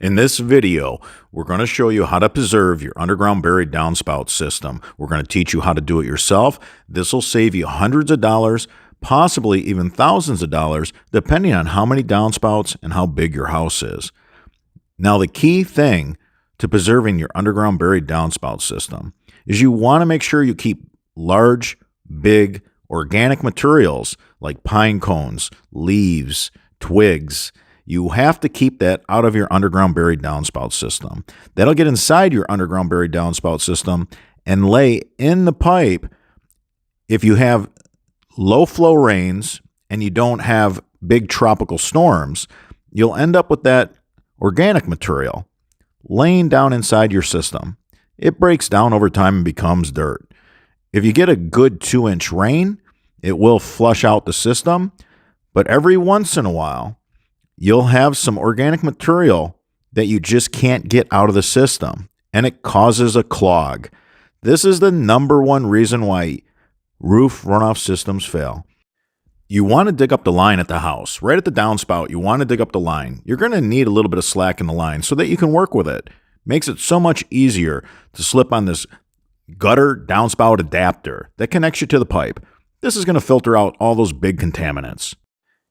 In this video, we're going to show you how to preserve your underground buried downspout system. We're going to teach you how to do it yourself. This will save you hundreds of dollars, possibly even thousands of dollars, depending on how many downspouts and how big your house is. Now, the key thing to preserving your underground buried downspout system is you want to make sure you keep large, big, organic materials like pine cones, leaves, twigs. You have to keep that out of your underground buried downspout system. That'll get inside your underground buried downspout system and lay in the pipe. If you have low flow rains and you don't have big tropical storms, you'll end up with that organic material laying down inside your system. It breaks down over time and becomes dirt. If you get a good 2-inch rain, it will flush out the system, but every once in a while, you'll have some organic material that you just can't get out of the system, and it causes a clog. This is the #1 reason why roof runoff systems fail. You want to dig up the line at the house. Right at the downspout, you want to dig up the line. You're going to need a little bit of slack in the line so that you can work with it. Makes it so much easier to slip on this gutter downspout adapter that connects you to the pipe. This is going to filter out all those big contaminants.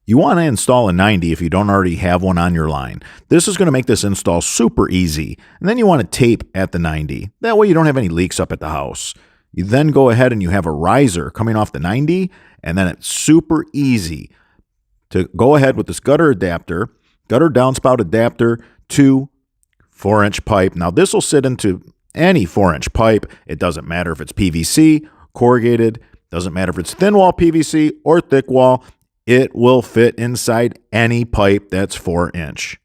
You want to install a 90 if you don't already have one on your line. This is going to make this install super easy. And then you want to tape at the 90. That way you don't have any leaks up at the house. You then go ahead and you have a riser coming off the 90, and then it's super easy to go ahead with this gutter downspout adapter to 4-inch pipe. Now this will sit into any 4-inch pipe. It doesn't matter if it's PVC, corrugated, doesn't matter if it's thin wall PVC or thick wall. It will fit inside any pipe that's 4-inch.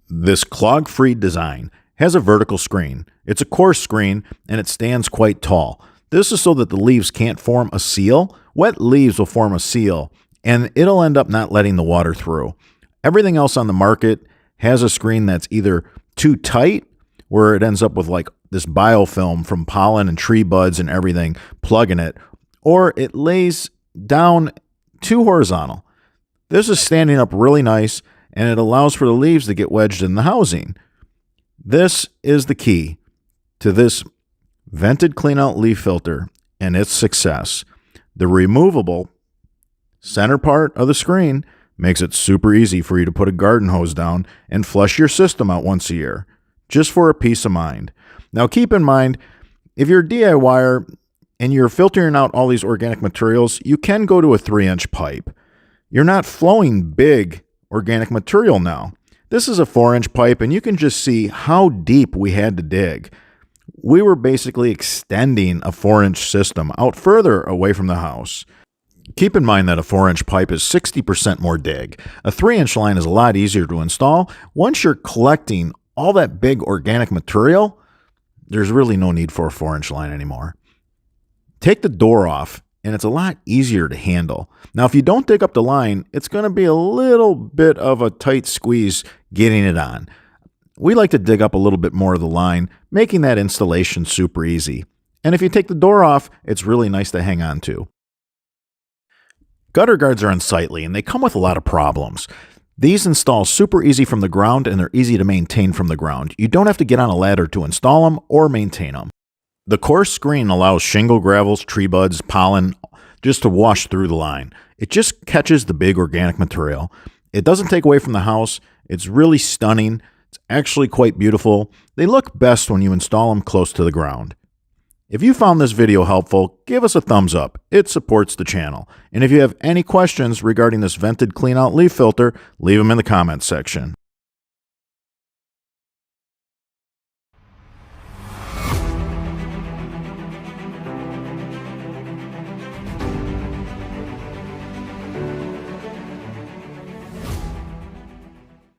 This clog-free design has a vertical screen. It's a coarse screen and it stands quite tall. This is so that the leaves can't form a seal. Wet leaves will form a seal and it'll end up not letting the water through. Everything else on the market has a screen that's either too tight, where it ends up with like this biofilm from pollen and tree buds and everything plugging it, or it lays down too horizontal. This is standing up really nice, and it allows for the leaves to get wedged in the housing. This is the key to this vented Cleanout leaf filter and its success. The removable center part of the screen makes it super easy for you to put a garden hose down and flush your system out once a year, just for a peace of mind. Now keep in mind, if you're a DIYer and you're filtering out all these organic materials, you can go to a 3-inch pipe. You're not flowing big organic material now. This is a 4-inch pipe, and you can just see how deep we had to dig. We were basically extending a 4-inch system out further away from the house. Keep in mind that a 4-inch pipe is 60% more dig. A 3-inch line is a lot easier to install. Once you're collecting all that big organic material, there's really no need for a 4-inch line anymore. Take the door off, and it's a lot easier to handle. Now, if you don't dig up the line, it's going to be a little bit of a tight squeeze getting it on. We like to dig up a little bit more of the line, making that installation super easy. And if you take the door off, it's really nice to hang on to. Gutter guards are unsightly, and they come with a lot of problems. These install super easy from the ground, and they're easy to maintain from the ground. You don't have to get on a ladder to install them or maintain them. The coarse screen allows shingle, gravels, tree buds, pollen just to wash through the line. It just catches the big organic material. It doesn't take away from the house. It's really stunning. It's actually quite beautiful. They look best when you install them close to the ground. If you found this video helpful, give us a thumbs up. It supports the channel. And if you have any questions regarding this vented Cleanout leaf filter, leave them in the comments section.